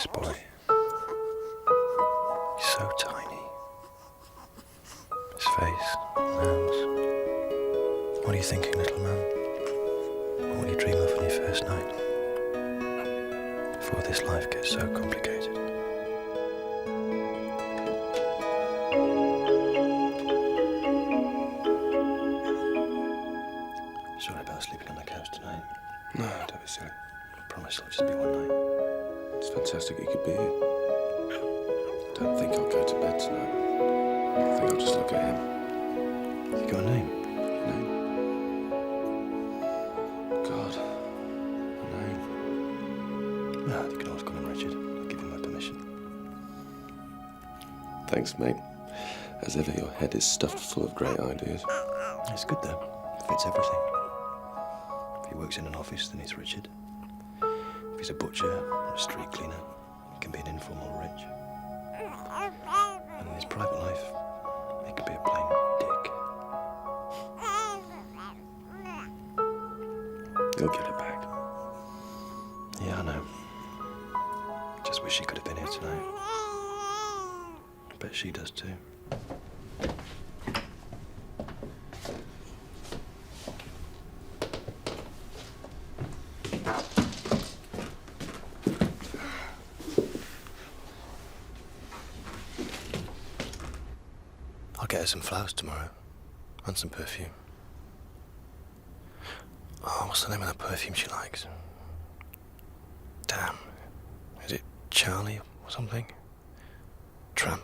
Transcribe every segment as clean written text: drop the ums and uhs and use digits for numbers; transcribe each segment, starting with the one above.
this boy. He's so tiny. His face, hands. What are you thinking, little man? What will you dream of on your first night? Before this life gets so complicated. Sorry about sleeping on the couch tonight. No, don't be silly. I promise it'll just be one night. It's fantastic you could be here. I don't think I'll go to bed tonight. I think I'll just look at him. You got a name? Name? God. A name. No, you can always call him Richard. I'll give him my permission. Thanks, mate. As ever, your head is stuffed full of great ideas. It's good, though. Fits everything. If he works in an office, then he's Richard. If he's a butcher or a street cleaner, he can be an informal Rich. And in his private life, he can be a plain dick. You'll get it back. Yeah, I know. Just wish she could have been here tonight. I bet she does too. I'll get her some flowers tomorrow. And some perfume. Oh, what's the name of that perfume she likes? Damn. Is it Charlie or something? Tramp.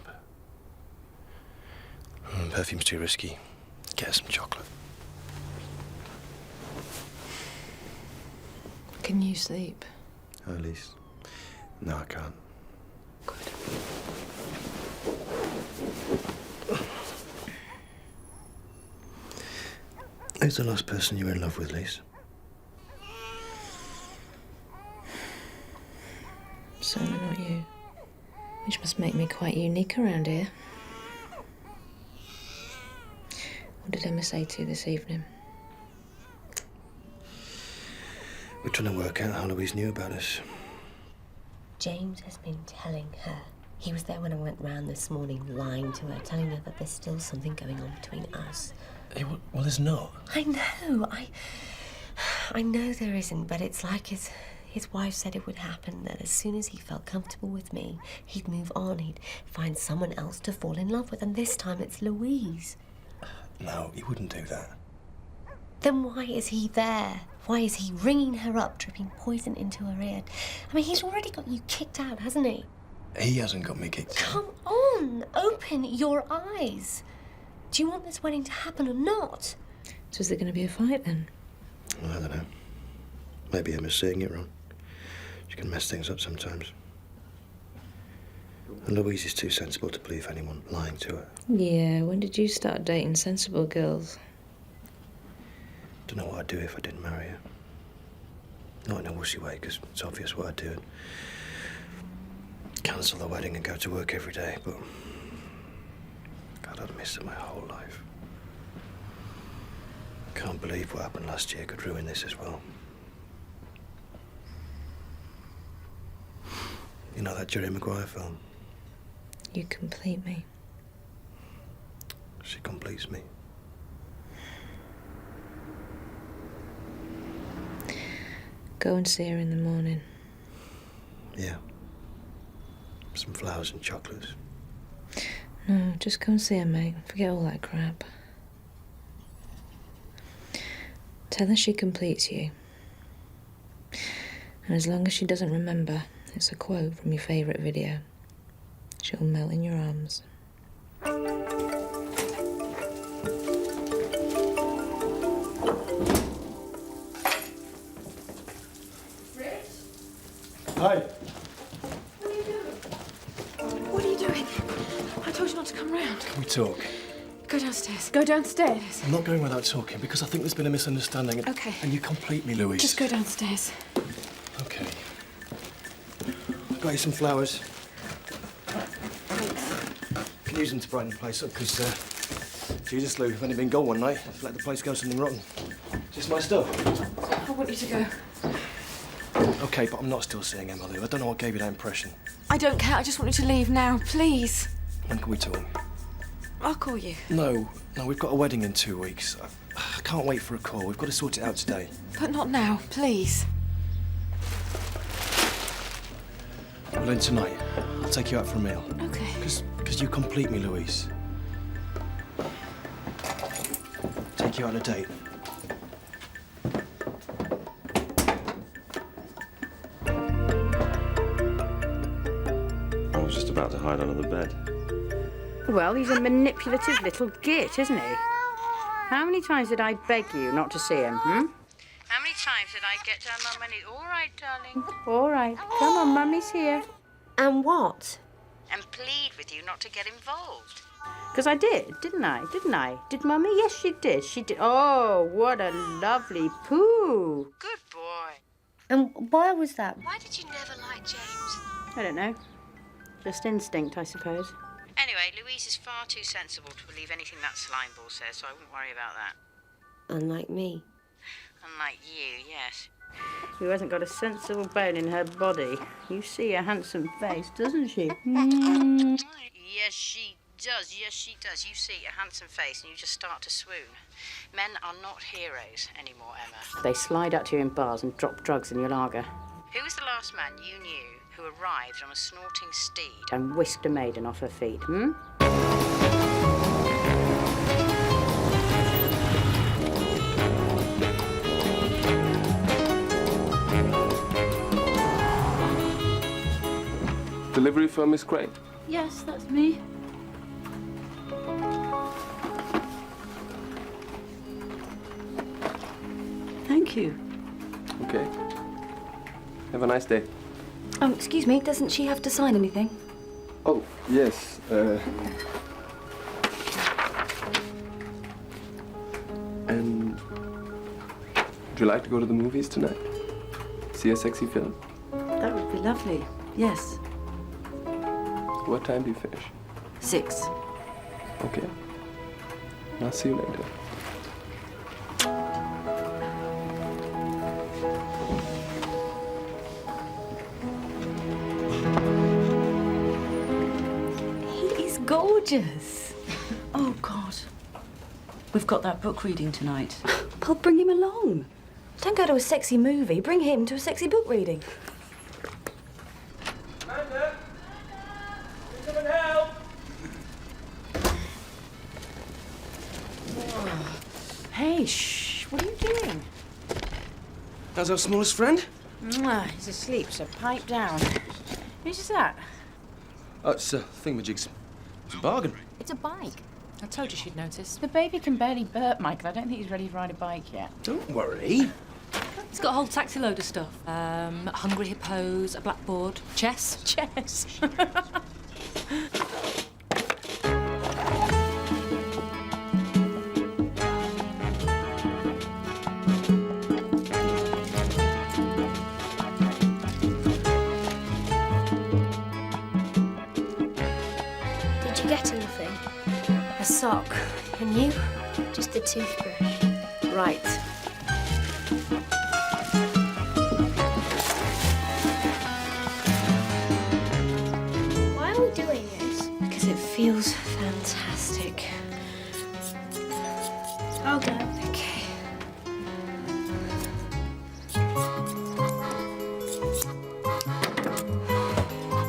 Perfume's too risky. Get her some chocolate. Can you sleep? Oh, Elise. No, I can't. Good. Who's the last person you were in love with, Lise? Certainly not you. Which must make me quite unique around here. What did Emma say to you this evening? We're trying to work out how Louise knew about us. James has been telling her. He was there when I went round this morning, lying to her, telling her that there's still something going on between us. Hey, well, there's not. I know. I know there isn't, but it's like his wife said it would happen, that as soon as he felt comfortable with me, he'd move on, he'd find someone else to fall in love with, and this time it's Louise. No, he wouldn't do that. Then why is he there? Why is he ringing her up, dripping poison into her ear? I mean, he's already got you kicked out, hasn't he? He hasn't got me kicked out. Come on, open your eyes. Do you want this wedding to happen or not? So is there going to be a fight then? Well, I don't know. Maybe Emma's saying it wrong. She can mess things up sometimes. And Louise is too sensible to believe anyone lying to her. Yeah, when did you start dating sensible girls? Don't know what I'd do if I didn't marry her. Not in a wussy way, because it's obvious what I'd do. Cancel the wedding and go to work every day, but God, I'd miss her my whole life. Can't believe what happened last year could ruin this as well. You know that Jerry Maguire film? You complete me. She completes me. Go and see her in the morning. Yeah. Some flowers and chocolates. No, just go and see her, mate. Forget all that crap. Tell her she completes you. And as long as she doesn't remember, it's a quote from your favourite video, she'll melt in your arms. Hi. What are you doing? I told you not to come round. Can we talk? Go downstairs. Go downstairs. I'm not going without talking because I think there's been a misunderstanding. Okay. And you complete me, Louise. Just go downstairs. Okay. I've got you some flowers. Can use them to brighten the place up because, Jesus, Lou, I've only been gone one night. I've let the place go something rotten. Is this my stuff? I want you to go. Okay, but I'm not still seeing Emma, Lou. I don't know what gave you that impression. I don't care. I just want you to leave now, please. When can we talk? I'll call you. No, we've got a wedding in 2 weeks. I can't wait for a call. We've got to sort it out today. But not now, please. Well, then tonight, I'll take you out for a meal. Okay. Because you complete me, Louise. Take you out on a date. I was just about to hide under the bed. Well, he's a manipulative little git, isn't he? How many times did I beg you not to see him, How many times did I get down on my knees? All right, darling. All right. Come on, Mummy's here. And what? And plead with you not to get involved. Because I did, didn't I? Did Mummy? Yes, she did. She did. Oh, what a lovely poo. Good boy. And why was that? Why did you never like James? I don't know. Just instinct, I suppose. Anyway, Louise is far too sensible to believe anything that slimeball says, so I wouldn't worry about that. Unlike me. Unlike you, yes. Who hasn't got a sensible bone in her body. You see a handsome face, doesn't she? Yes, she does. Yes, she does. You see a handsome face and you just start to swoon. Men are not heroes anymore, Emma. They slide up to you in bars and drop drugs in your lager. Who was the last man you knew who arrived on a snorting steed and whisked a maiden off her feet, Delivery for Miss Gray. Yes, that's me. Thank you. Okay. Have a nice day. Oh, excuse me, doesn't she have to sign anything? Oh, yes. And would you like to go to the movies tonight? See a sexy film? That would be lovely, yes. What time do you finish? 6. Okay. I'll see you later. He is gorgeous. Oh, God. We've got that book reading tonight. I'll bring him along. Don't go to a sexy movie, bring him to a sexy book reading. Amanda! Can someone help? Hey, shh. What are you doing? How's our smallest friend? He's asleep, so pipe down. Who's that? Oh, it's Thingamajigs. It's a bargain. It's a bike. I told you she'd notice. The baby can barely burp, Michael. I don't think he's ready to ride a bike yet. Don't worry. It's got a whole taxi load of stuff. Hungry hippos, a blackboard, chess. Chess. Did you get anything? A sock. And you? Just a toothbrush. Right. Why are we doing this? Because it feels fantastic. I'll go. Okay.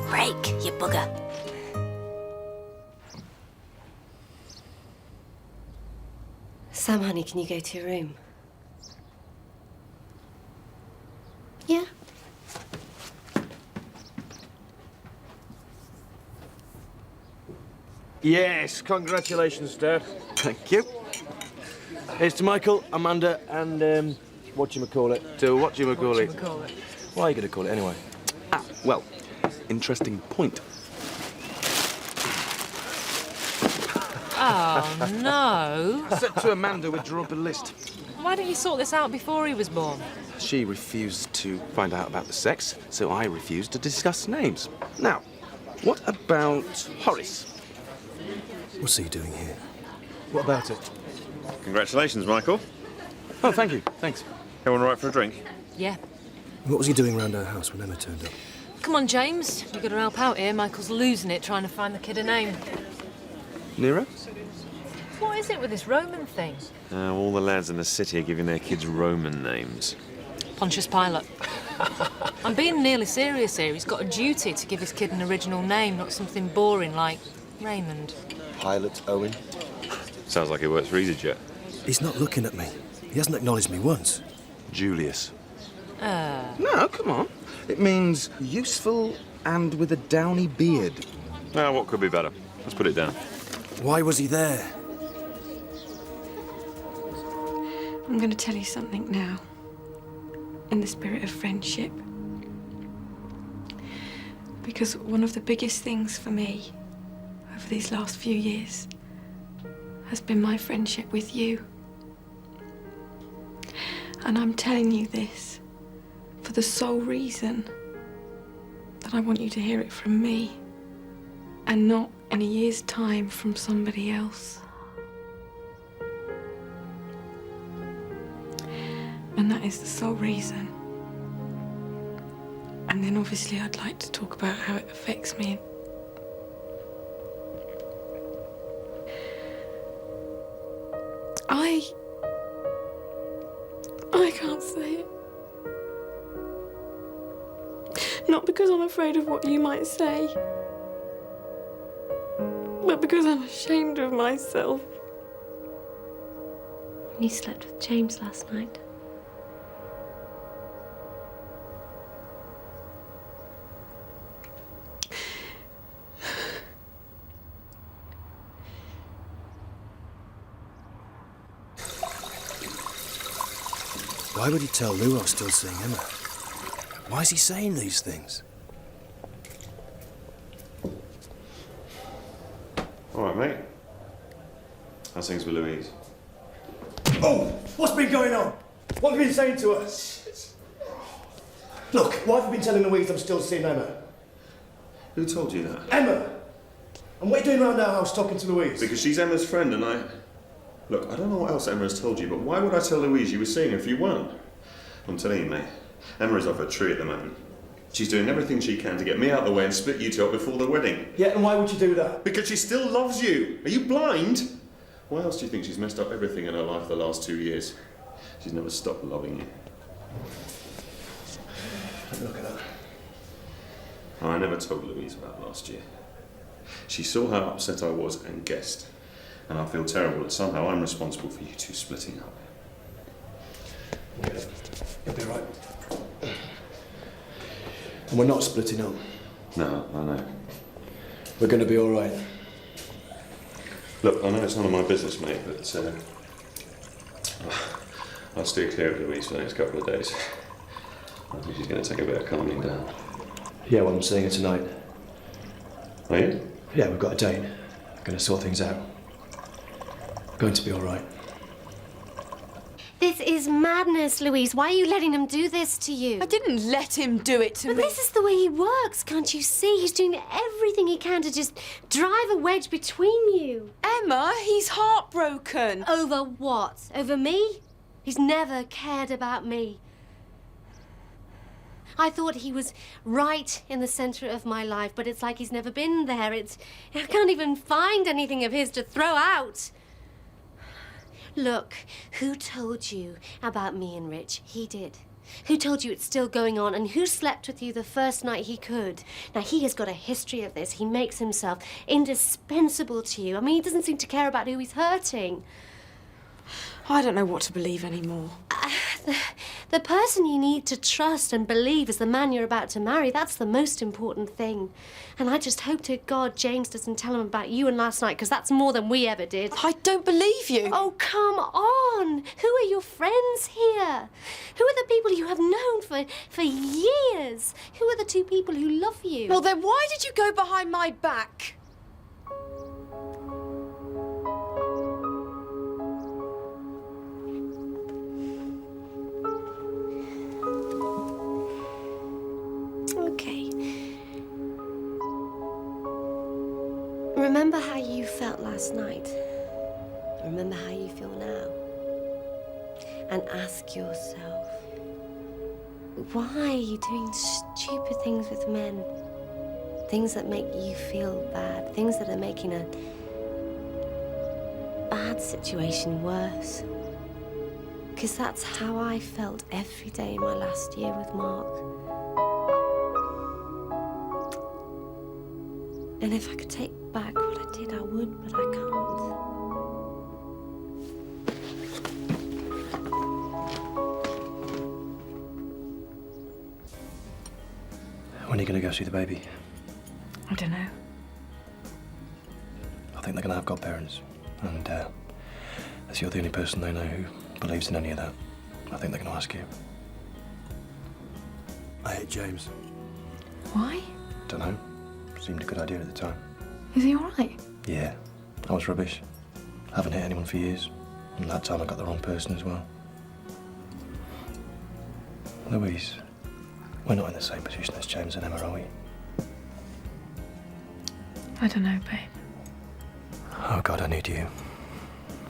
Break, you bugger. Sam, honey, can you go to your room? Yeah. Yes, congratulations, Dad. Thank you. Here's to Michael, Amanda, and whatchamacallit. To whatchamacallit? Why are you going to call it anyway? Ah, well, interesting point. Oh, no. I said to Amanda we'd draw up a list. Why didn't you sort this out before he was born? She refused to find out about the sex, so I refused to discuss names. Now, what about Horace? What's he doing here? What about it? Congratulations, Michael. Oh, thank you. Thanks. Everyone all right for a drink? Yeah. What was he doing round our house when Emma turned up? Come on, James. You've got to help out here. Michael's losing it trying to find the kid a name. Nero? What is it with this Roman thing? All the lads in the city are giving their kids Roman names. Pontius Pilate. I'm being nearly serious here. He's got a duty to give his kid an original name, not something boring like Raymond. Pilot Owen. Sounds like he works for EasyJet. He's not looking at me. He hasn't acknowledged me once. Julius. No, come on. It means useful and with a downy beard. Now, what could be better? Let's put it down. Why was he there? I'm going to tell you something now, in the spirit of friendship. Because one of the biggest things for me over these last few years has been my friendship with you. And I'm telling you this for the sole reason that I want you to hear it from me and not in a year's time from somebody else. And that is the sole reason. And then obviously I'd like to talk about how it affects me. I can't say it. Not because I'm afraid of what you might say, but because I'm ashamed of myself. You slept with James last night. Why would he tell Lou I was still seeing Emma? Why is he saying these things? All right, mate. How's things with Louise? Oh! What's been going on? What have you been saying to her? Look, why have you been telling Louise I'm still seeing Emma? Who told you that? Emma! And what are you doing around our house talking to Louise? Because she's Emma's friend and I... Look, I don't know what else Emma has told you, but why would I tell Louise you were seeing her if you weren't? I'm telling you, mate, Emma is off her tree at the moment. She's doing everything she can to get me out of the way and split you two up before the wedding. Yeah, and why would you do that? Because she still loves you. Are you blind? Why else do you think she's messed up everything in her life the last 2 years? She's never stopped loving you. Look at her. Oh, I never told Louise about last year. She saw how upset I was and guessed. And I feel terrible that somehow I'm responsible for you two splitting up. Yeah, you'll be right. And we're not splitting up. No, I know. We're going to be all right. Look, I know it's none of my business, mate, but I'll steer clear of Louise for the next couple of days. I think she's going to take a bit of calming down. Yeah, well, I'm seeing her tonight. Are you? Yeah, we've got a date. We're going to sort things out. Going to be all right. This is madness, Louise. Why are you letting him do this to you? I didn't let him do it to me. But this is the way he works, can't you see? He's doing everything he can to just drive a wedge between you. Emma, he's heartbroken. Over what? Over me? He's never cared about me. I thought he was right in the centre of my life, but it's like he's never been there. I can't even find anything of his to throw out. Look, who told you about me and Rich? He did. Who told you it's still going on, and who slept with you the first night he could? Now, he has got a history of this. He makes himself indispensable to you. I mean, he doesn't seem to care about who he's hurting. I don't know what to believe anymore. The person you need to trust and believe is the man you're about to marry. That's the most important thing. And I just hope to God James doesn't tell him about you and last night, because that's more than we ever did. I don't believe you. Oh, come on. Who are your friends here? Who are the people you have known for years? Who are the two people who love you? Well, then why did you go behind my back? Okay. Remember how you felt last night. Remember how you feel now. And ask yourself, Why are you doing stupid things with men? Things that make you feel bad. Things that are making a bad situation worse. Because that's how I felt every day in my last year with Mark. And if I could take back what I did, I would, but I can't. When are you going to go see the baby? I don't know. I think they're going to have godparents. And as you're the only person they know who believes in any of that, I think they're going to ask you. I hate James. Why? Don't know. Seemed a good idea at the time. Is he all right? Yeah, I was rubbish. Haven't hit anyone for years. And that time I got the wrong person as well. Louise, we're not in the same position as James and Emma, are we? I don't know, babe. Oh, God, I need you.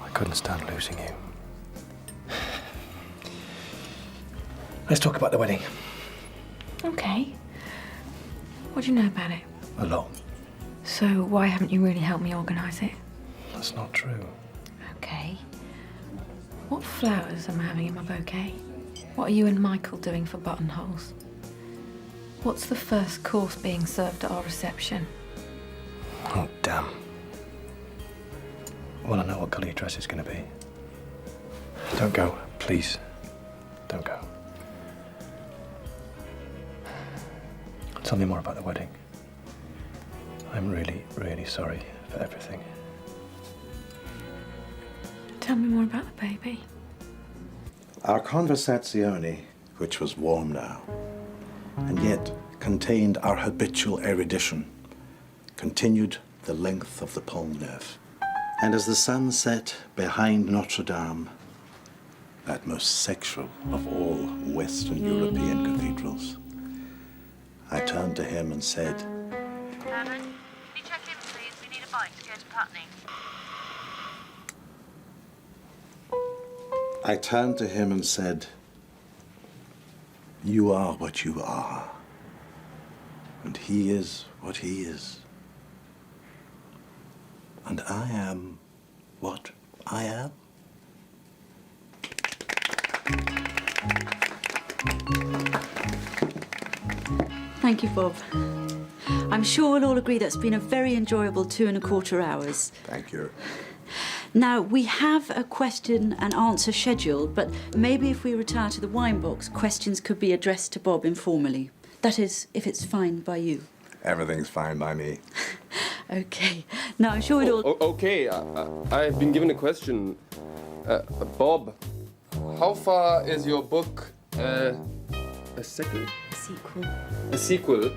I couldn't stand losing you. Let's talk about the wedding. Okay. What do you know about it? A lot. So why haven't you really helped me organise it? That's not true. Okay. What flowers am I having in my bouquet? What are you and Michael doing for buttonholes? What's the first course being served at our reception? Oh, damn. Well, I know what colour your dress is going to be. Don't go, please. Don't go. Tell me more about the wedding. I'm really, really sorry for everything. Tell me more about the baby. Our conversazione, which was warm now, and yet contained our habitual erudition, continued the length of the Pont Neuf. And as the sun set behind Notre Dame, that most sexual of all Western European cathedrals, I turned to him and said, Herman, can you check in, please? We need a bike to go to Putney. I turned to him and said, you are what you are, and he is what he is, and I am what I am. Thank you, Bob. I'm sure we'll all agree that's been a very enjoyable 2¼ hours. Thank you. Now, we have a question and answer scheduled, but maybe if we retire to the wine box, questions could be addressed to Bob informally. That is, if it's fine by you. Everything's fine by me. Okay. Now, I'm sure we'd all... Okay, I've been given a question. Bob, how far is your book a sequel? Sequel. A sequel?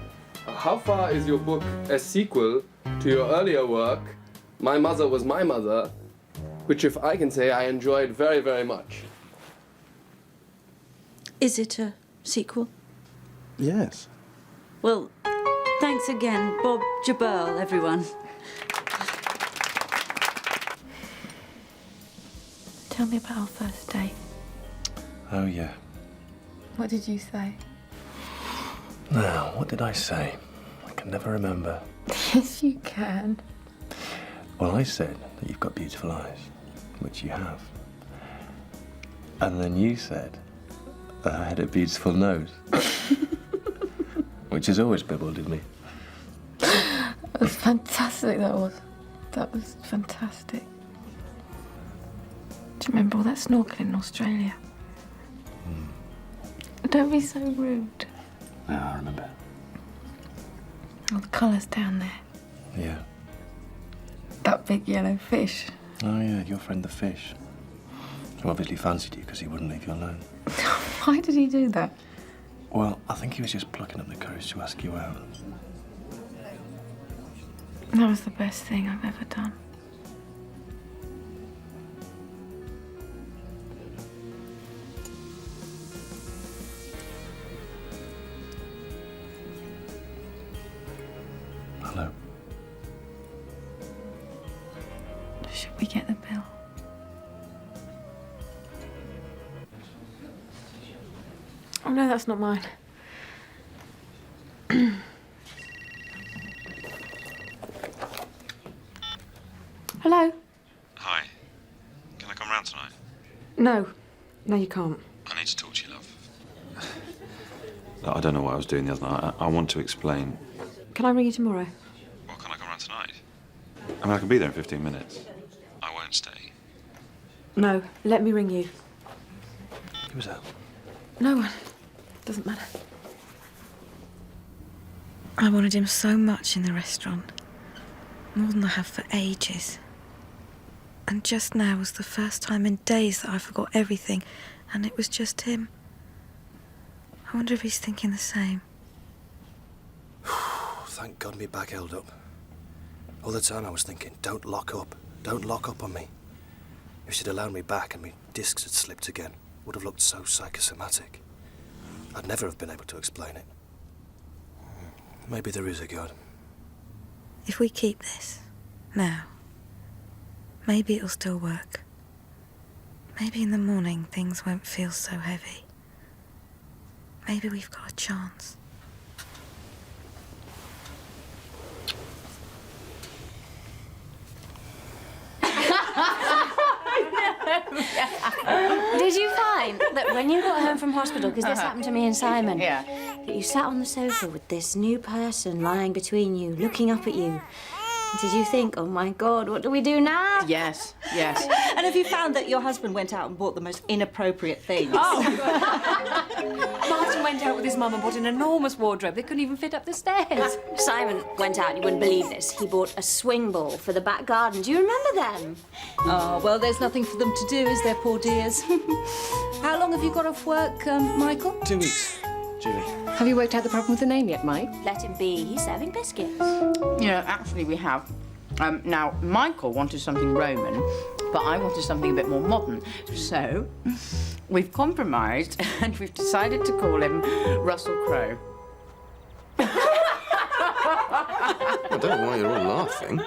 How far is your book a sequel to your earlier work, My Mother Was My Mother, which, if I can say, I enjoyed very, very much? Is it a sequel? Yes. Well, thanks again, Bob Jabal, everyone. Tell me about our first date. Oh, yeah. What did you say? Now, what did I say? I can never remember. Yes, you can. Well, I said that you've got beautiful eyes, which you have. And then you said that I had a beautiful nose, which has always bewildered me. That was fantastic, that was. That was fantastic. Do you remember all that snorkeling in Australia? Don't be so rude. Yeah, I remember. All the colours down there. Yeah. That big yellow fish. Oh, yeah, your friend the fish. Who obviously fancied you because he wouldn't leave you alone. Why did he do that? Well, I think he was just plucking up the courage to ask you out. That was the best thing I've ever done. Hello. Should we get the bill? Oh, no, that's not mine. Hello? Hi. Can I come round tonight? No. No, you can't. I need to talk to you, love. I don't know what I was doing the other night. I want to explain. Can I ring you tomorrow? Well, can I come round tonight? I mean, I can be there in 15 minutes. I won't stay. No, let me ring you. Who was that? No one. Doesn't matter. I wanted him so much in the restaurant. More than I have for ages. And just now was the first time in days that I forgot everything, and it was just him. I wonder if he's thinking the same. Thank God my back held up. All the time I was thinking, don't lock up. Don't lock up on me. If she'd allowed me back and my discs had slipped again, it would have looked so psychosomatic. I'd never have been able to explain it. Maybe there is a God. If we keep this, now, maybe it'll still work. Maybe in the morning things won't feel so heavy. Maybe we've got a chance. Did you find that when you got home from hospital, because this happened to me and Simon, Yeah. that you sat on the sofa with this new person lying between you, looking up at you? Did you think, oh my God, what do we do now? Yes, yes. And have you found that your husband went out and bought the most inappropriate things? Oh! Martin went out with his mum and bought an enormous wardrobe. They couldn't even fit up the stairs. Simon went out, you wouldn't believe this. He bought a swing ball for the back garden. Do you remember them? Oh, well, there's nothing for them to do, is there, poor dears? How long have you got off work, Michael? 2 weeks, Julie. Have you worked out the problem with the name yet, Mike? Let him be. He's serving biscuits. Yeah, actually we have. Now, Michael wanted something Roman, but I wanted something a bit more modern. So, we've compromised and we've decided to call him Russell Crowe. I don't know why you're all laughing.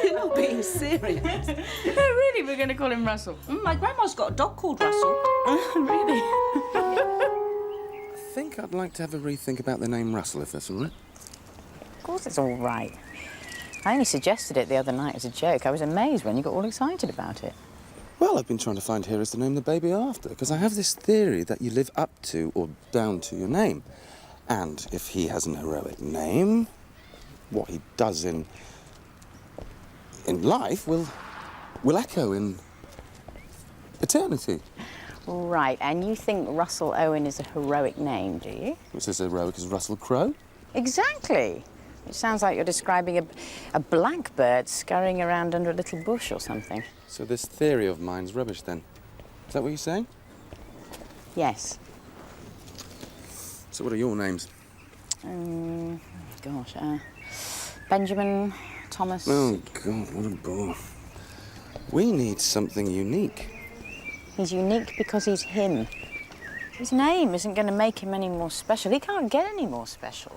You're not being serious. No, really, we're going to call him Russell. My grandma's got a dog called Russell. Really? I think I'd like to have a rethink about the name Russell, if that's all right. Of course it's all right. I only suggested it the other night as a joke. I was amazed when you got all excited about it. Well, I've been trying to find Hearts to name the baby after, because I have this theory that you live up to or down to your name. And if he has an heroic name, what he does in life will echo in eternity. Right, and you think Russell Owen is a heroic name, do you? It's as heroic as Russell Crowe. Exactly. It sounds like you're describing a blackbird scurrying around under a little bush or something. So this theory of mine's rubbish, then? Is that what you're saying? Yes. So what are your names? Gosh, Benjamin, Thomas... Oh, God, what a bore. We need something unique. He's unique because he's him. His name isn't going to make him any more special. He can't get any more special.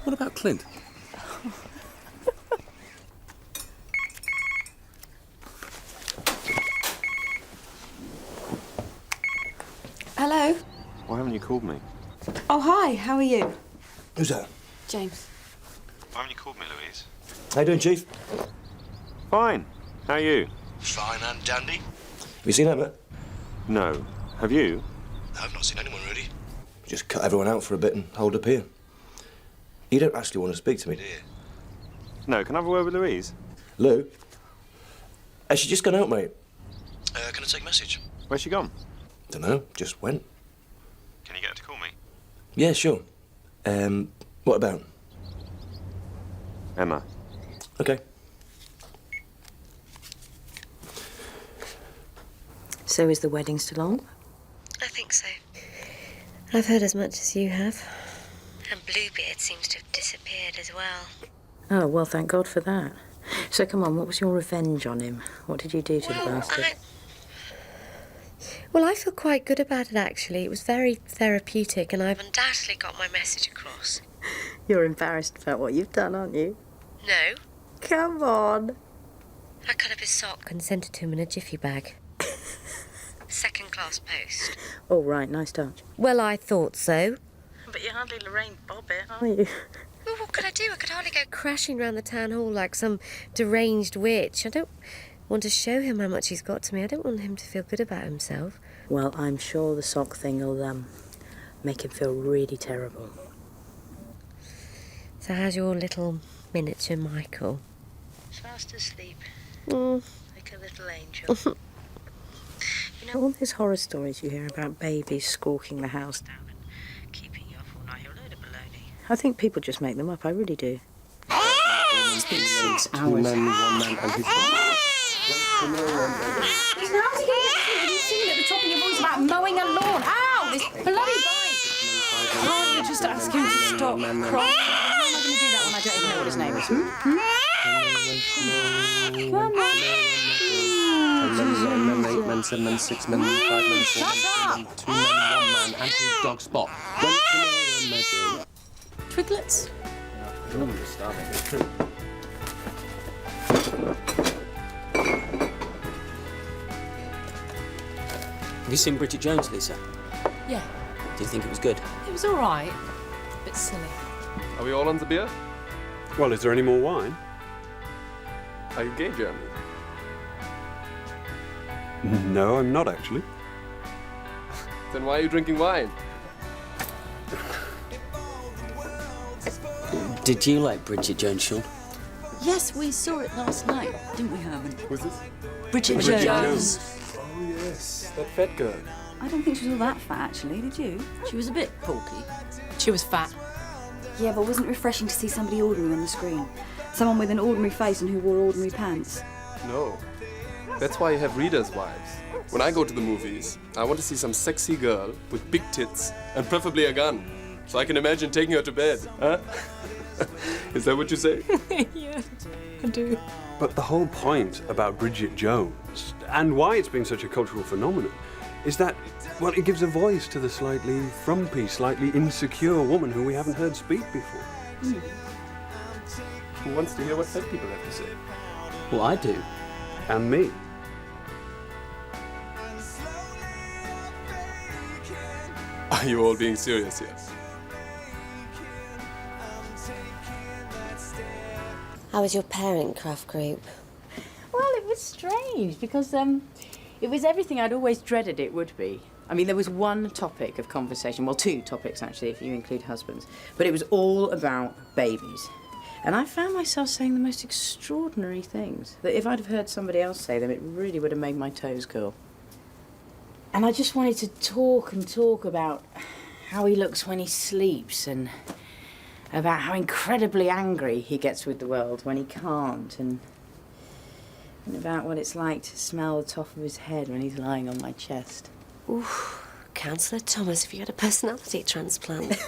What about Clint? Hello? Why haven't you called me? Oh, hi. How are you? Who's that? James. Why haven't you called me, Louise? How you doing, Chief? Fine. How are you? Fine and dandy. Have you seen Emma? No. Have you? I've not seen anyone, really. Just cut everyone out for a bit and hold up here. You don't actually want to speak to me, do you? No. Can I have a word with Louise? Lou? Has she just gone out, mate? Can I take a message? Where's she gone? Dunno, just went. Can you get her to call me? Yeah, sure. What about? Emma. Okay. So is the wedding still on? I think so. I've heard as much as you have. And Bluebeard seems to have disappeared as well. Oh, well, thank God for that. So, come on, what was your revenge on him? What did you do to the bastard? Well, I feel quite good about it, actually. It was very therapeutic, and I've undoubtedly got my message across. You're embarrassed about what you've done, aren't you? No. Come on. I cut up his sock and sent it to him in a jiffy bag. Second-class post. Oh, right, nice touch. Well, I thought so. But you're hardly Lorraine Bobbitt, are you? Well, what could I do? I could hardly go... Crashing round the town hall like some deranged witch. I don't want to show him how much he's got to me. I don't want him to feel good about himself. Well, I'm sure the sock thing will make him feel really terrible. So how's your little miniature Michael? Fast asleep. Like a little angel. You know, all those horror stories you hear about babies squawking the house down and keeping you up all night, you're a load of baloney. I think people just make them up, I really do. It's been 6 hours. 2 men, 1 man and his dog. How's he going to sleep? You singing at the top of your voice about mowing a lawn? Ow! This bloody bite! Can't you just ask him to stop crying? How am I going to do that when I don't even know what his name is? Come on. 10 men, 8 men, 7 men, 6 men, 5 men, 4 men, 3 men, 2 men, 1 man and his dog Spot. Twiglets? You're starving, it's true. Have you seen Bridget Jones, Lisa? Yeah, Do you think it was good? it was all right. A bit silly. Are we all on the beer? Well, is there any more wine? Are you gay, Jeremy? No, I'm not actually. Then why are you drinking wine? Did you like Bridget Jones, Sean? Yes, we saw it last night, didn't we, Herman? Who's this? Bridget Jones. Oh, yes, that fat girl. I don't think she was all that fat, actually, did you? She was a bit bulky. She was fat. Yeah, but wasn't it refreshing to see somebody ordinary on the screen? Someone with an ordinary face and who wore ordinary pants. No. That's why you have readers' wives. When I go to the movies, I want to see some sexy girl with big tits and preferably a gun. So I can imagine taking her to bed, huh? Is that what you say? Yeah, I do. But the whole point about Bridget Jones, and why it's been such a cultural phenomenon, is that, well, it gives a voice to the slightly frumpy, slightly insecure woman who we haven't heard speak before. Who wants to hear what fat people have to say? Well, I do. And me. Are you all being serious here? How was your parent craft group? Well, it was strange because it was everything I'd always dreaded it would be. I mean, there was one topic of conversation, well, 2 topics actually, if you include husbands, but it was all about babies. And I found myself saying the most extraordinary things that if I'd have heard somebody else say them, it really would have made my toes curl. And I just wanted to talk and talk about how he looks when he sleeps and about how incredibly angry he gets with the world when he can't, and about what it's like to smell the top of his head when he's lying on my chest. Ooh, Councillor Thomas, have you had a personality transplant?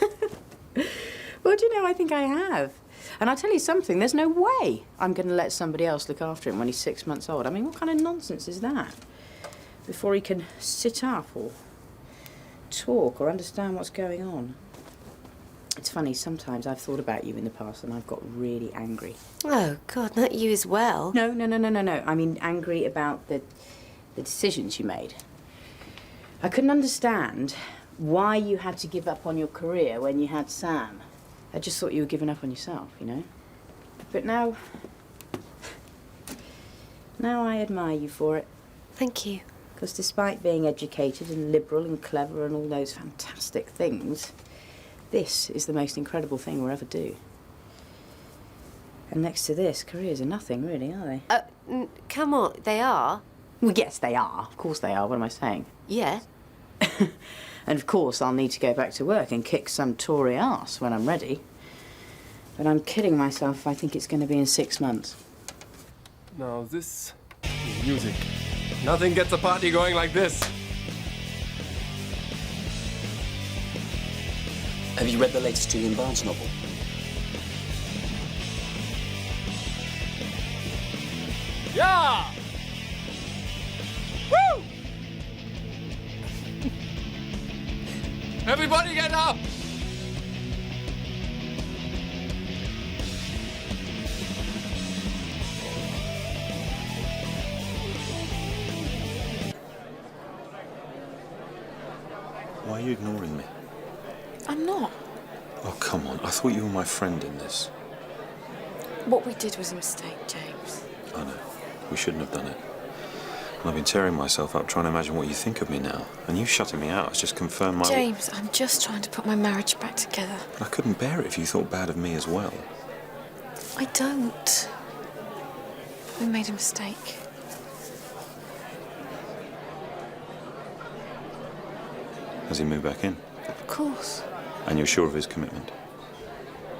Well, do you know, I think I have. And I'll tell you something, there's no way I'm going to let somebody else look after him when he's 6 months old. I mean, what kind of nonsense is that? Before he can sit up or talk or understand what's going on. It's funny, sometimes I've thought about you in the past and I've got really angry. Oh, God, not you as well. No. I mean, angry about the decisions you made. I couldn't understand why you had to give up on your career when you had Sam. I just thought you were giving up on yourself, you know? But now I admire you for it. Thank you. Because despite being educated and liberal and clever and all those fantastic things, this is the most incredible thing we'll ever do. And next to this, careers are nothing, really, are they? Come on, they are. Well, yes, they are. Of course they are. What am I saying? Yeah. And of course I'll need to go back to work and kick some Tory arse when I'm ready. But I'm kidding myself if I think it's going to be in 6 months. Now this is music. Nothing gets a party going like this. Have you read the latest Julian Barnes novel? Yeah! Woo! Everybody get up! Why are you ignoring me? I'm not. Oh, come on. I thought you were my friend in this. What we did was a mistake, James. I know. We shouldn't have done it. And I've been tearing myself up trying to imagine what you think of me now. And you shutting me out has just confirmed my... James, I'm just trying to put my marriage back together. I couldn't bear it if you thought bad of me as well. I don't. We made a mistake. Has he moved back in? Of course. And you're sure of his commitment?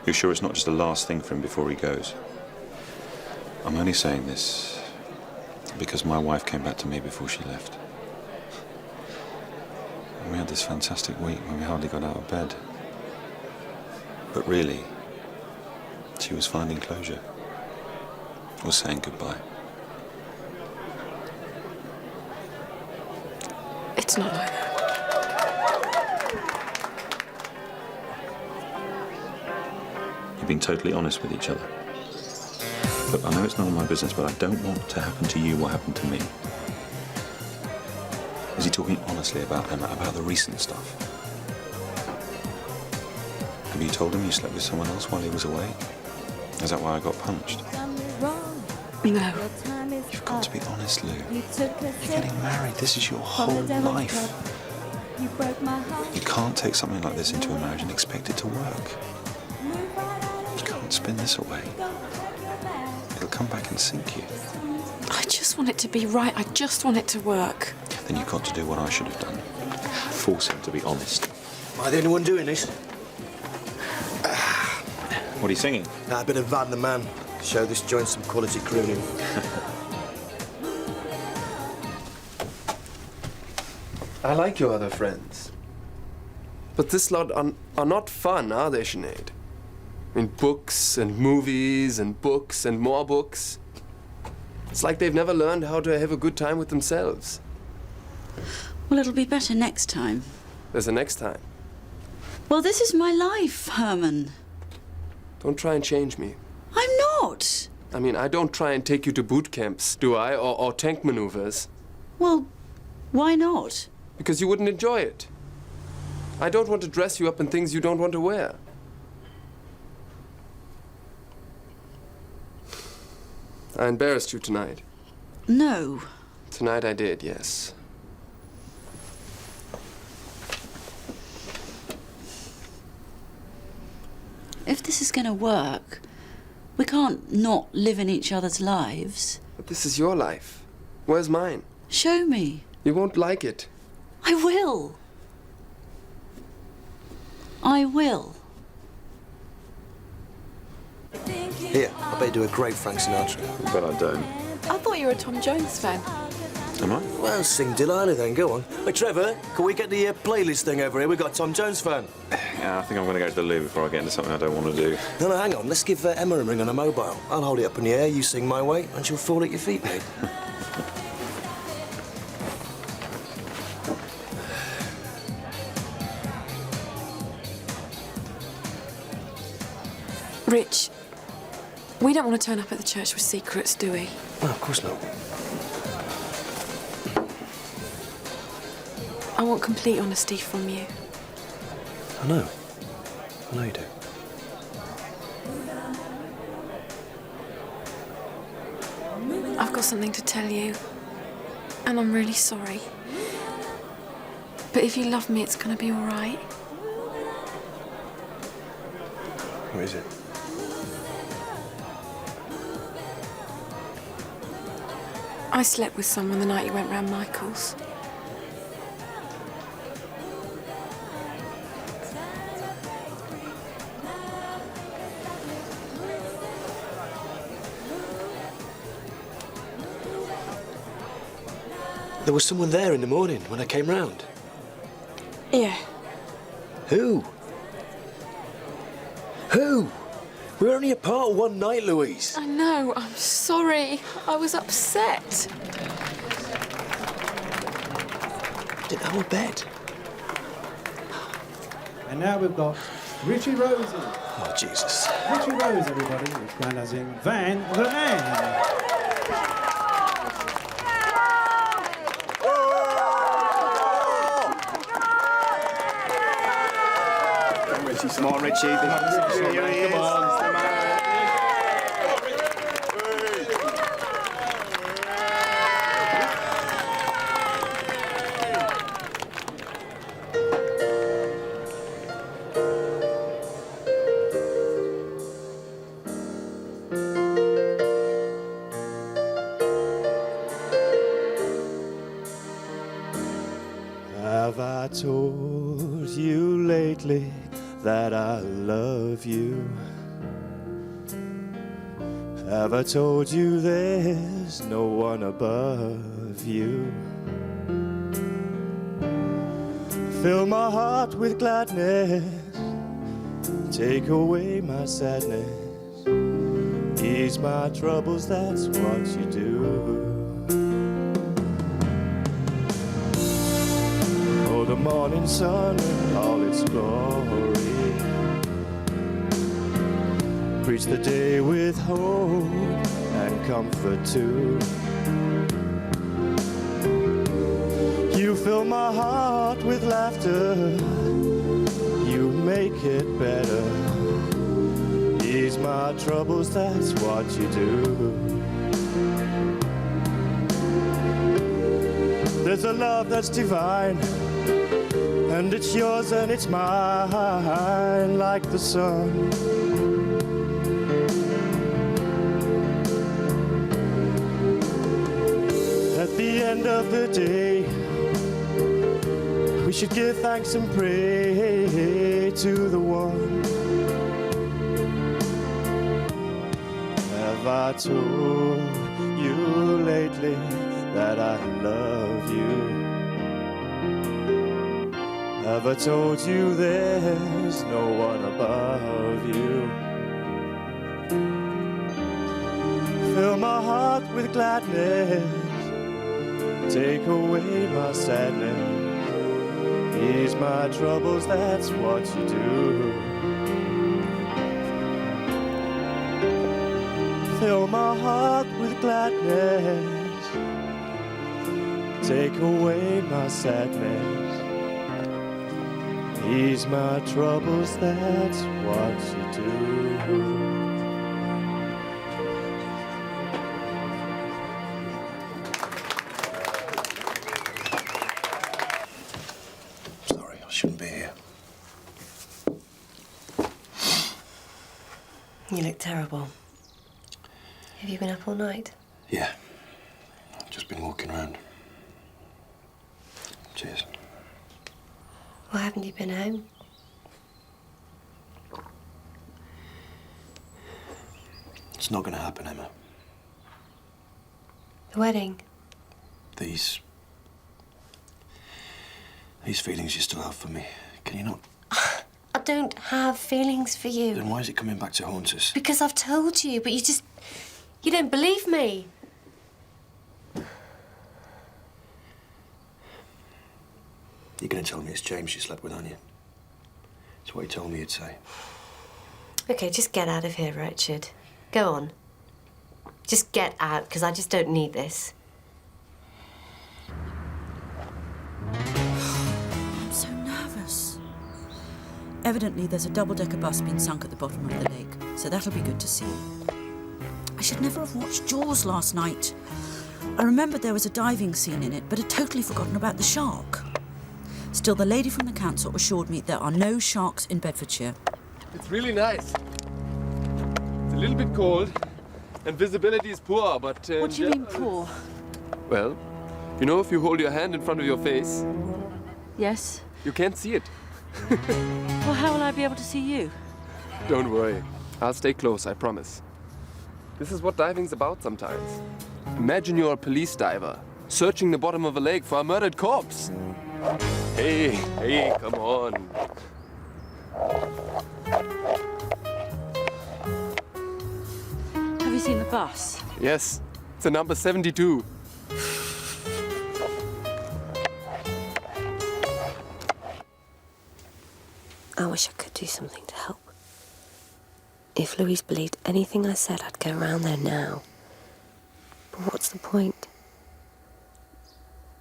You're sure it's not just the last thing for him before he goes? I'm only saying this because my wife came back to me before she left. And we had this fantastic week when we hardly got out of bed. But really, she was finding closure. Was saying goodbye. It's not like that. You've been totally honest with each other. Look, I know it's none of my business, but I don't want to happen to you what happened to me. Is he talking honestly about Emma, about the recent stuff? Have you told him you slept with someone else while he was away? Is that why I got punched? No. You've got to be honest, Lou. You're getting married. This is your whole life. You can't take something like this into a marriage and expect it to work. You can't spin this away. It'll come back and sink you. I just want it to be right. I just want it to work. Then you've got to do what I should have done. Force him to be honest. Am I the only one doing this? What are you singing? A bit of Van the Man. Show this joint some quality crooning. I like your other friends. But this lot are not fun, are they, Sinead? I mean, books and movies and books and more books. It's like they've never learned how to have a good time with themselves. Well, it'll be better next time. There's a next time. Well, this is my life, Herman. Don't try and change me. I'm not. I mean, I don't try and take you to boot camps, do I? Or tank maneuvers. Well, why not? Because you wouldn't enjoy it. I don't want to dress you up in things you don't want to wear. I embarrassed you tonight. No. Tonight I did, yes. If this is going to work, we can't not live in each other's lives. But this is your life. Where's mine? Show me. You won't like it. I will. I will. Here, I bet you do a great Frank Sinatra. But I don't. I thought you were a Tom Jones fan. Am I? Well, sing Delilah then, go on. Hey, Trevor, can we get the playlist thing over here? We've got a Tom Jones fan. Yeah, I think I'm going to go to the loo before I get into something I don't want to do. No, hang on. Let's give Emma a ring on her mobile. I'll hold it up in the air, you sing my way, and she'll fall at your feet, mate. Rich, we don't want to turn up at the church with secrets, do we? No, of course not. I want complete honesty from you. I know. I know you do. I've got something to tell you, and I'm really sorry. But if you love me, it's going to be all right. What is it? I slept with someone the night you went round Michael's. There was someone there in the morning when I came round. Yeah. Who? Who? We were only apart one night, Louise. I know, I'm sorry. I was upset. Didn't have a bed. And now we've got Richie Rosie. Oh, Jesus. Richie Rose, everybody, with Granazing Van the Man. She's smart, Richie. Here he is. Come on. Have I told you lately that I love you? Have I told you there's no one above you? Fill my heart with gladness, take away my sadness, ease my troubles, that's what you do. Oh, the morning sun in all its glory, preach the day with hope and comfort too. You fill my heart with laughter, you make it better, ease my troubles, that's what you do. There's a love that's divine, and it's yours and it's mine, like the sun. At the end of the day, we should give thanks and pray to the one. Have I told you lately that I love you? Have I told you there's no one above you? Fill my heart with gladness, take away my sadness, ease my troubles, that's what you do. Fill my heart with gladness, take away my sadness, ease my troubles, that's what you do. Sorry, I shouldn't be here. You look terrible. Have you been up all night? Yeah. I've just been walking around. Cheers. Why haven't you been home? It's not going to happen, Emma. The wedding? These feelings you still have for me, can you not? I don't have feelings for you. Then why is it coming back to haunt us? Because I've told you, but you don't believe me. You're going to tell me it's James you slept with, aren't you? It's what you told me you'd say. Okay, just get out of here, Richard. Go on. Just get out, because I just don't need this. I'm so nervous. Evidently, there's a double-decker bus being sunk at the bottom of the lake, so that'll be good to see. I should never have watched Jaws last night. I remembered there was a diving scene in it, but had totally forgotten about the shark. Still, the lady from the council assured me there are no sharks in Bedfordshire. It's really nice. It's a little bit cold, and visibility is poor, but... What do you mean, poor? Well, you know, if you hold your hand in front of your face, Yes. you can't see it. Well, how will I be able to see you? Don't worry. I'll stay close, I promise. This is what diving's about sometimes. Imagine you're a police diver, searching the bottom of a lake for a murdered corpse. Hey, come on. Have you seen the bus? Yes, it's a number 72. I wish I could do something to help. If Louise believed anything I said, I'd go around there now. But what's the point?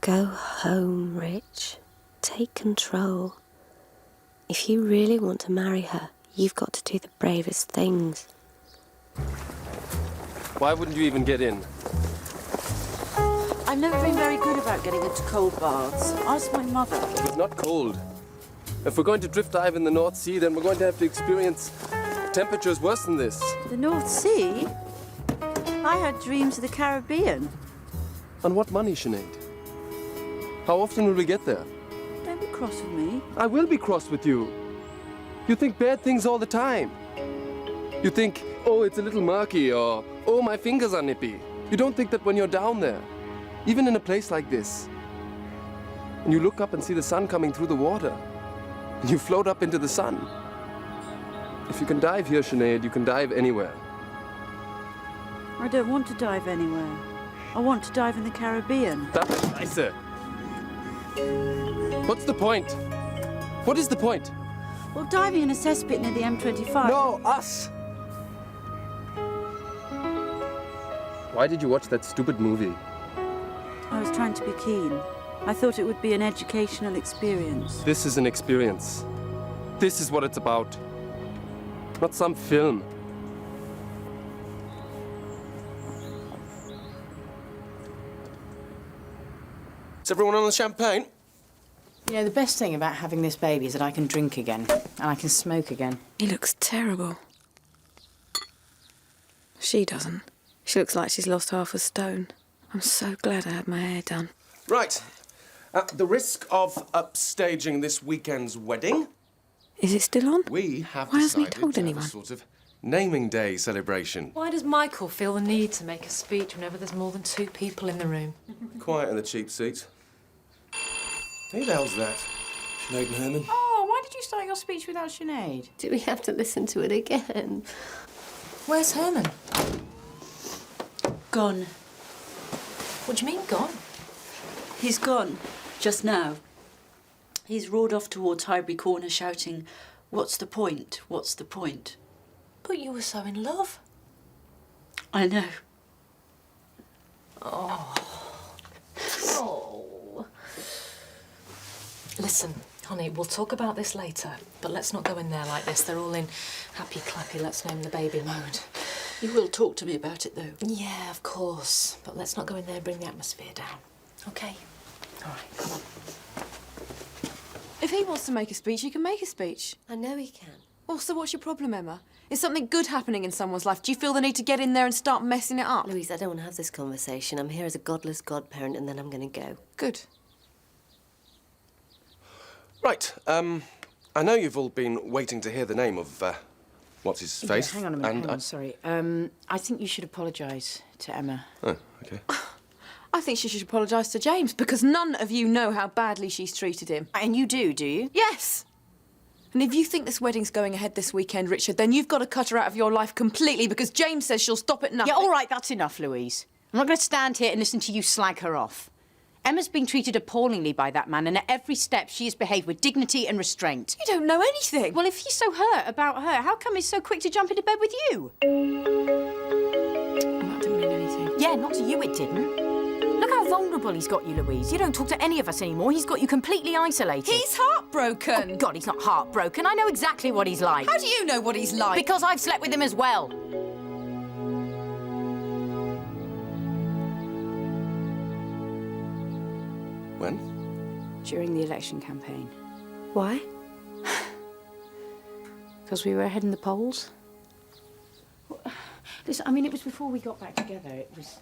Go home, Rich. Take control. If you really want to marry her, you've got to do the bravest things. Why wouldn't you even get in? I've never been very good about getting into cold baths. Ask my mother. It's not cold. If we're going to drift dive in the North Sea, then we're going to have to experience temperatures worse than this. The North Sea? I had dreams of the Caribbean. On what money, Sinead? How often will we get there? Don't be cross with me. I will be cross with you. You think bad things all the time. You think, oh, it's a little murky, or, oh, my fingers are nippy. You don't think that when you're down there, even in a place like this, and you look up and see the sun coming through the water, and you float up into the sun. If you can dive here, Sinead, you can dive anywhere. I don't want to dive anywhere. I want to dive in the Caribbean. That's Scheiße. What's the point? What is the point? Well, diving in a cesspit near the M25. No, us! Why did you watch that stupid movie? I was trying to be keen. I thought it would be an educational experience. This is an experience. This is what it's about. Not some film. Is everyone on the champagne? You know, the best thing about having this baby is that I can drink again, and I can smoke again. He looks terrible. She doesn't. She looks like she's lost half a stone. I'm so glad I had my hair done. Right. At the risk of upstaging this weekend's wedding... Is it still on? We have Why hasn't he decided told to have anyone? a sort of naming day celebration. Why does Michael feel the need to make a speech whenever there's more than 2 people in the room? Quiet in the cheap seats. Who the hell's that? Sinead and Herman. Oh, why did you start your speech without Sinead? Do we have to listen to it again? Where's Herman? Gone. What do you mean, gone? He's gone. Just now. He's roared off towards Highbury Corner shouting, "What's the point? What's the point?" But you were so in love. I know. Oh. Oh. Listen, honey, we'll talk about this later, but let's not go in there like this. They're all in happy, clappy, let's name the baby mode. You will talk to me about it, though. Yeah, of course. But let's not go in there and bring the atmosphere down. Okay? All right, come on. If he wants to make a speech, he can make a speech. I know he can. Well, so what's your problem, Emma? Is something good happening in someone's life? Do you feel the need to get in there and start messing it up? Louise, I don't want to have this conversation. I'm here as a godless godparent, and then I'm going to go. Good. Right, I know you've all been waiting to hear the name of, what's his face? Yeah, hang on a minute, and hang on, sorry. I think you should apologise to Emma. Oh, okay. I think she should apologise to James, because none of you know how badly she's treated him. And you do you? Yes! And if you think this wedding's going ahead this weekend, Richard, then you've got to cut her out of your life completely, because James says she'll stop at nothing. Yeah, all right, that's enough, Louise. I'm not going to stand here and listen to you slag her off. Emma's been treated appallingly by that man, and at every step she has behaved with dignity and restraint. You don't know anything. Well, if he's so hurt about her, how come he's so quick to jump into bed with you? That didn't mean anything. Yeah, not to you it didn't. Look how vulnerable he's got you, Louise. You don't talk to any of us anymore. He's got you completely isolated. He's heartbroken. Oh, God, he's not heartbroken. I know exactly what he's like. How do you know what he's like? Because I've slept with him as well. When? During the election campaign. Why? Because we were ahead in the polls. Listen, I mean, it was before we got back together. It was...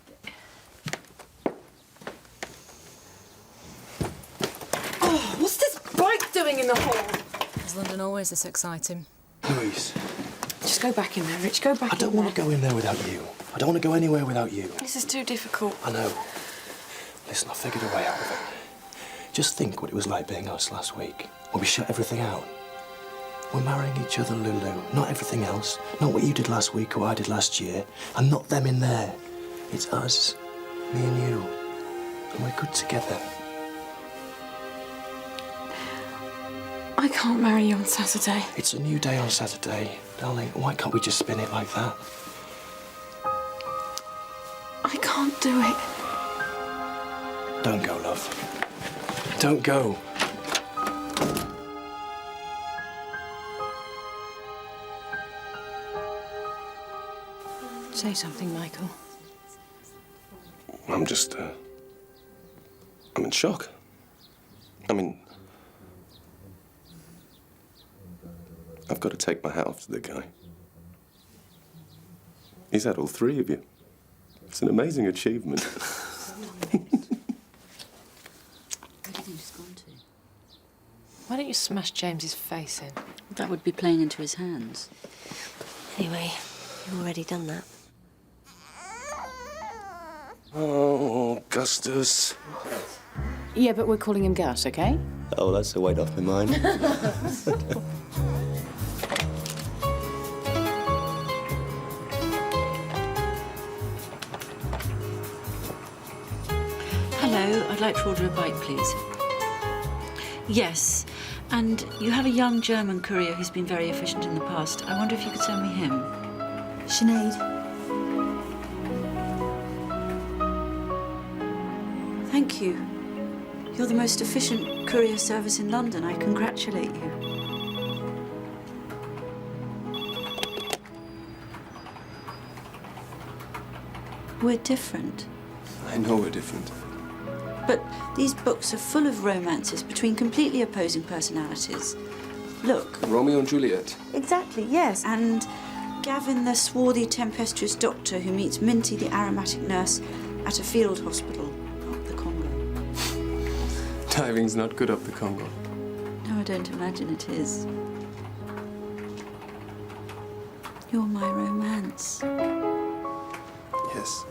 Oh, what's this bike doing in the hall? Is London always this exciting? Louise, Just go back in there, Rich. Go back I don't want to go in there without you. I don't want to go anywhere without you. This is too difficult. I know. Listen, I figured a way out of it. Just think what it was like being us last week, when we shut everything out. We're marrying each other, Lulu, not everything else. Not what you did last week or I did last year, and not them in there. It's us, me and you, and we're good together. I can't marry you on Saturday. It's a new day on Saturday. Darling, why can't we just spin it like that? I can't do it. Don't go, love. Don't go. Say something, Michael. I'm just, I'm in shock. I mean, I've got to take my hat off to the guy. He's had all three of you. It's an amazing achievement. Where do you think she's gone to? Why don't you smash James's face in? That would be playing into his hands. Anyway, you've already done that. Oh, Augustus. Yeah, but we're calling him Gus, okay? Oh, that's a weight off my mind. Hello, I'd like to order a bite, please. Yes, and you have a young German courier who's been very efficient in the past. I wonder if you could send me him. Sinead. Thank you. You're the most efficient courier service in London. I congratulate you. We're different. I know we're different. But these books are full of romances between completely opposing personalities. Look. Romeo and Juliet. Exactly, yes. And Gavin, the swarthy, tempestuous doctor who meets Minty, the aromatic nurse, at a field hospital up the Congo. Diving's not good up the Congo. No, I don't imagine it is. You're my romance. Yes.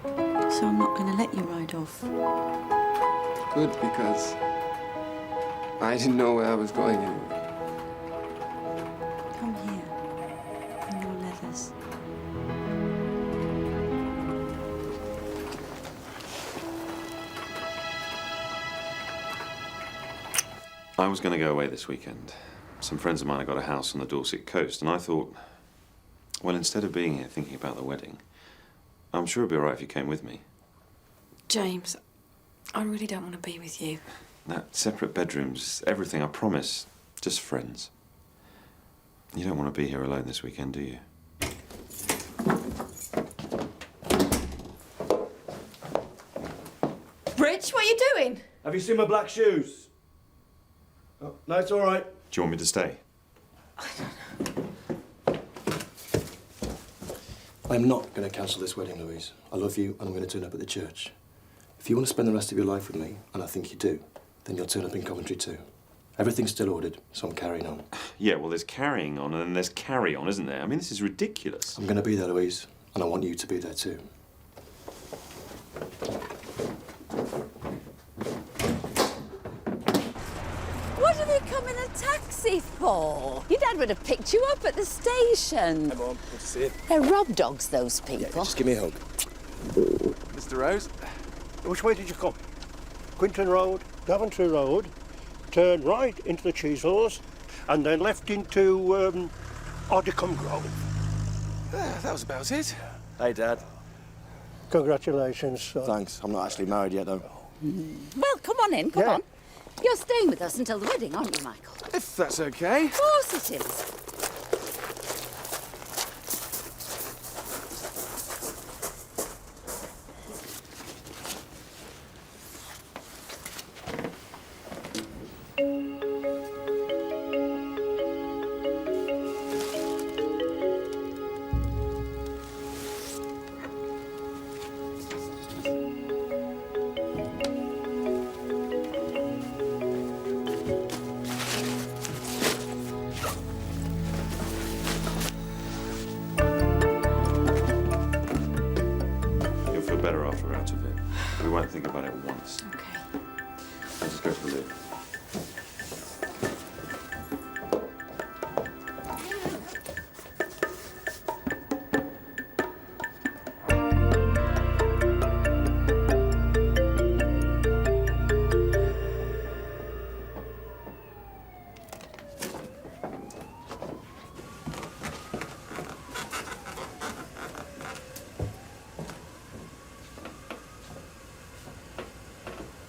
So I'm not going to let you ride off. Good, because I didn't know where I was going anyway. Come here, in your leathers. I was going to go away this weekend. Some friends of mine have got a house on the Dorset coast, and I thought, well, instead of being here thinking about the wedding, I'm sure it'd be all right if you came with me. James, I really don't want to be with you. That separate bedrooms, everything, I promise. Just friends. You don't want to be here alone this weekend, do you? Rich, what are you doing? Have you seen my black shoes? Oh, no, it's all right. Do you want me to stay? I'm not going to cancel this wedding, Louise. I love you, and I'm going to turn up at the church. If you want to spend the rest of your life with me, and I think you do, then you'll turn up in Coventry too. Everything's still ordered, so I'm carrying on. Yeah, well, there's carrying on, and then there's carry on, isn't there? I mean, this is ridiculous. I'm going to be there, Louise, and I want you to be there too. What do they come in a taxi for? Your dad would have picked you up at the station. Hey, Mum, good to see you. They're rob dogs, those people. Yeah, just give me a hug. Mr. Rose? Which way did you come? Quinton Road, Daventry Road, turn right into the Chisels, and then left into Oddicombe Grove. That was about it. Hey, Dad. Congratulations, son. Thanks. I'm not actually married yet, though. Well, come on in, come on. You're staying with us until the wedding, aren't you, Michael? If that's okay. Of course it is. You'll feel better after we're out of it. We won't think about it once. Okay. Let's just go to the loo.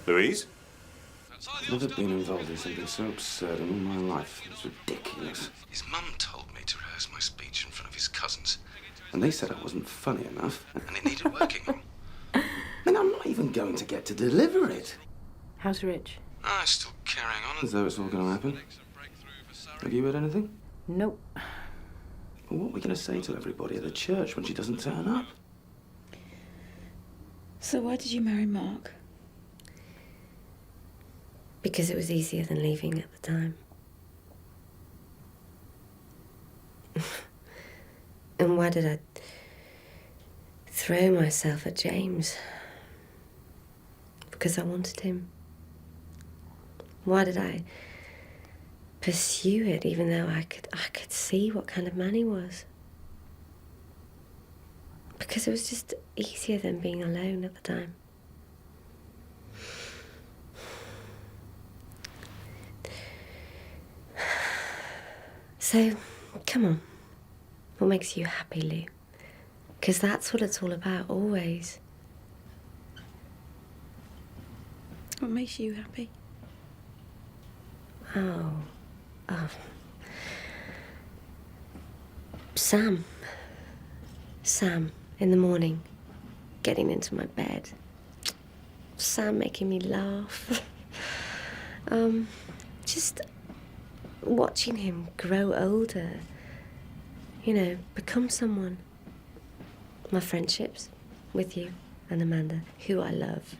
Louise? I've never been involved in something so absurd in all my life. It's ridiculous. ridiculous. His mum told me to rehearse my speech in front of his cousins, and they said I wasn't funny enough, and it needed working on. And I'm not even going to get to deliver it. How's Rich? Ah, still carrying on as though it's all going to happen. Have you heard anything? Nope. Well, what are we going to say to everybody at the church when she doesn't turn up? So why did you marry Mark? Because it was easier than leaving at the time. And why did I throw myself at James? Because I wanted him. Why did I pursue it even though I could see what kind of man he was? Because it was just easier than being alone at the time. So, come on. What makes you happy, Lou? Because that's what it's all about, always. What makes you happy? Oh. Sam, in the morning, getting into my bed. Sam making me laugh. Just watching him grow older. You know, become someone. My friendships with you and Amanda, who I love.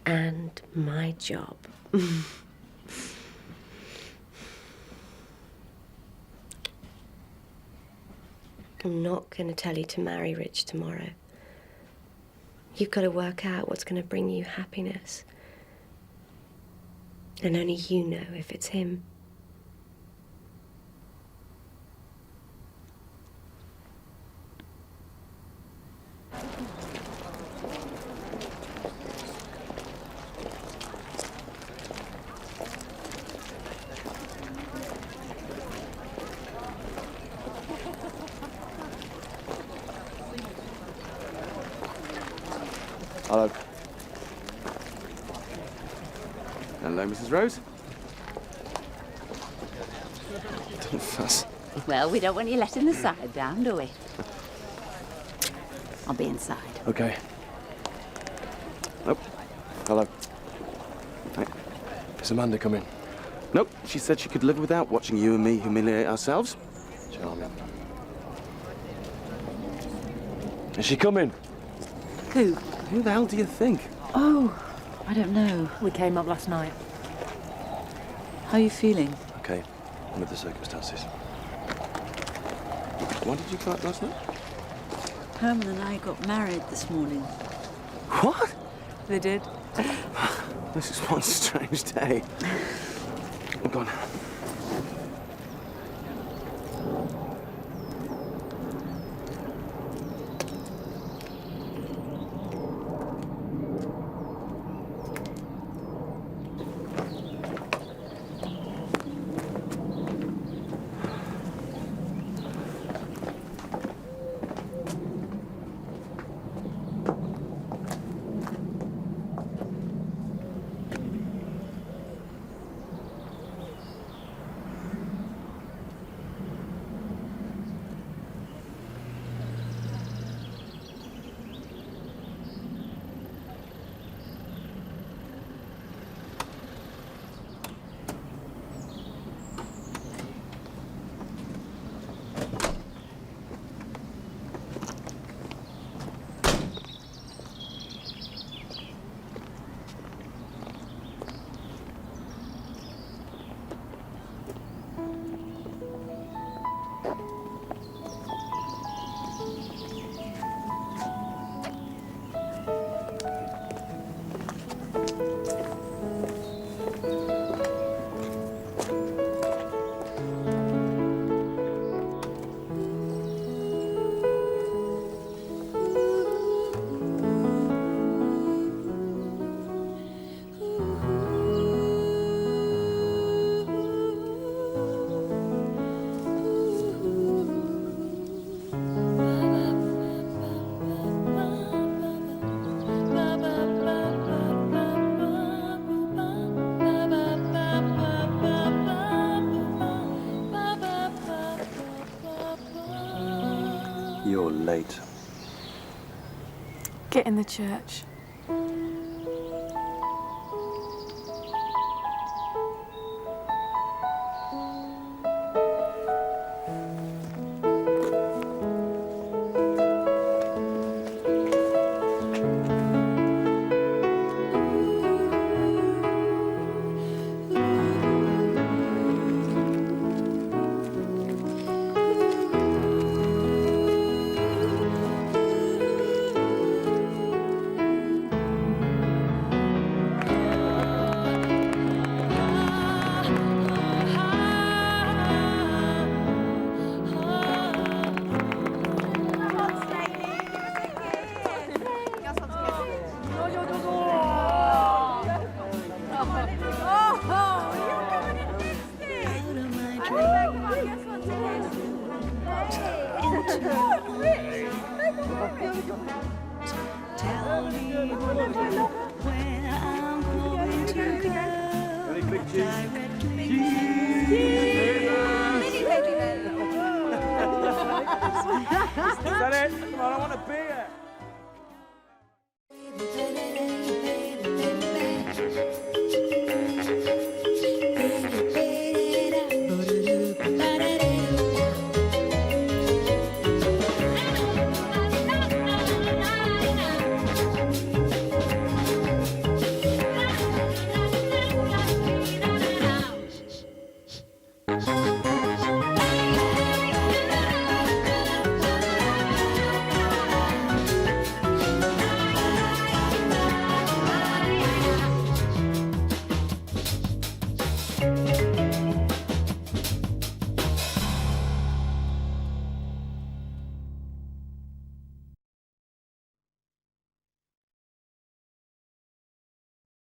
And my job. I'm not going to tell you to marry Rich tomorrow. You've got to work out what's going to bring you happiness. And only you know if it's him. Hello. Hello, Mrs. Rose. Don't fuss. Well, we don't want you letting the side down, do we? I'll be inside. Okay. Nope. Hello. Hey. Is Amanda coming? Nope. She said she could live without watching you and me humiliate ourselves. Charming. Is she coming? Who? Who the hell do you think? Oh, I don't know. We came up last night. How are you feeling? Okay, under the circumstances. Why did you go out last night? Herman and I got married this morning. What? They did. This is one strange day. Oh, go on. You're late. Get in the church. Is that it? Come on, I want a beer.